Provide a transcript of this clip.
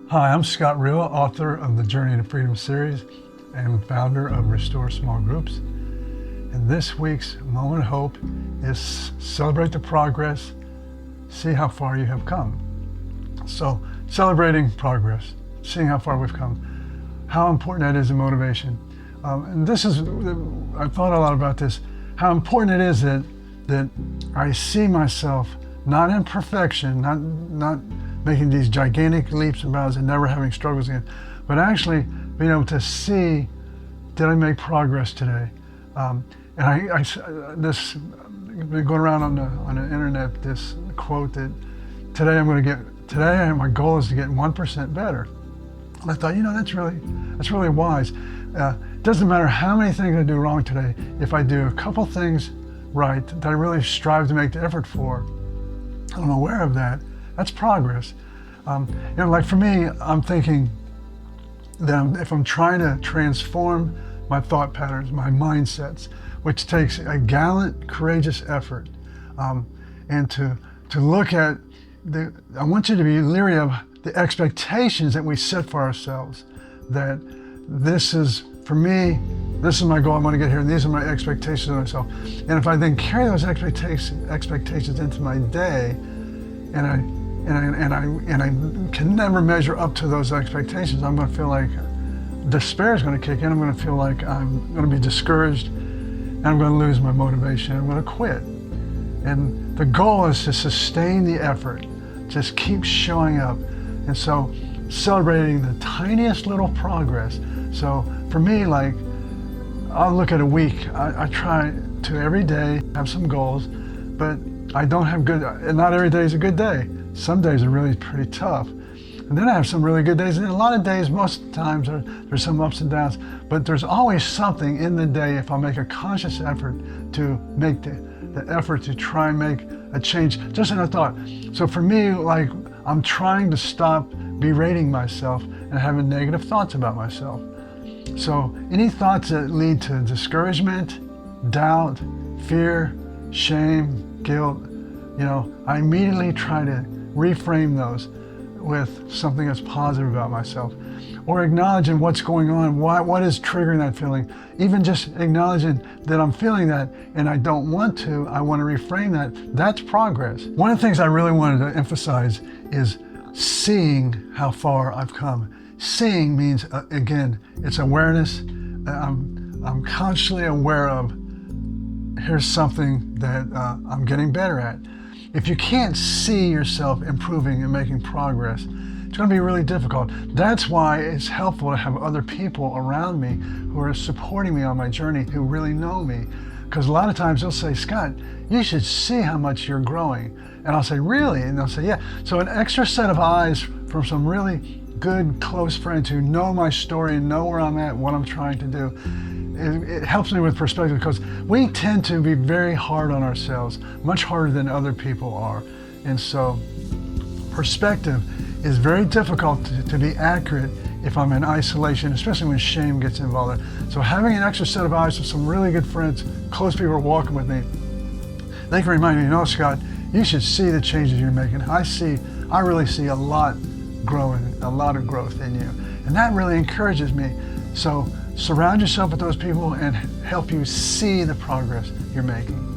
Hi, I'm Scott Real, author of the Journey to Freedom series and founder of Restore Small Groups. And this week's Moment of Hope is celebrate the progress, see how far you have come. So, celebrating progress, seeing how far we've come, how important that is in motivation. And this is, I've thought a lot about this, how important it is that I see myself not in perfection, not making these gigantic leaps and bounds and never having struggles again, but actually being able to see, did I make progress today? And this been going around on the internet, this quote that today my goal is to get 1% better. And I thought, that's really wise. It doesn't matter how many things I do wrong today. If I do a couple things right that I really strive to make the effort for, I'm aware of that. That's progress. Like for me, I'm thinking that if I'm trying to transform my thought patterns, my mindsets, which takes a gallant, courageous effort, and to look at I want you to be leery of the expectations that we set for ourselves. That this is, for me, this is my goal, I want to get here, and these are my expectations of myself. And if I then carry those expectations into my day, and I can never measure up to those expectations, I'm going to feel like despair is going to kick in. I'm going to feel like I'm going to be discouraged, and I'm going to lose my motivation. I'm going to quit. And the goal is to sustain the effort, just keep showing up. And so celebrating the tiniest little progress. So for me, like, I'll look at a week. I try to every day have some goals, but I don't have not every day is a good day. Some days are really pretty tough. And then I have some really good days. And a lot of days, most times, there's some ups and downs. But there's always something in the day if I make a conscious effort to make the effort to try and make a change, just in a thought. So for me, like, I'm trying to stop berating myself and having negative thoughts about myself. So any thoughts that lead to discouragement, doubt, fear, shame, guilt, I immediately try to reframe those with something that's positive about myself, or acknowledging what's going on, what is triggering that feeling. Even just acknowledging that I'm feeling that and I don't want to, I want to reframe that. That's progress. One of the things I really wanted to emphasize is seeing how far I've come. Seeing means, again, it's awareness. I'm consciously aware of, here's something that I'm getting better at. If you can't see yourself improving and making progress, it's going to be really difficult. That's why it's helpful to have other people around me who are supporting me on my journey, who really know me. Because a lot of times they'll say, Scott, you should see how much you're growing. And I'll say, really? And they'll say, yeah. So an extra set of eyes from some really good, close friends who know my story and know where I'm at, what I'm trying to do, it helps me with perspective, because we tend to be very hard on ourselves, much harder than other people are. And so perspective is very difficult to be accurate if I'm in isolation, especially when shame gets involved. So having an extra set of eyes with some really good friends, close people walking with me, they can remind me, Scott, you should see the changes you're making. I really see a lot of growth in you. And that really encourages me. So surround yourself with those people and help you see the progress you're making.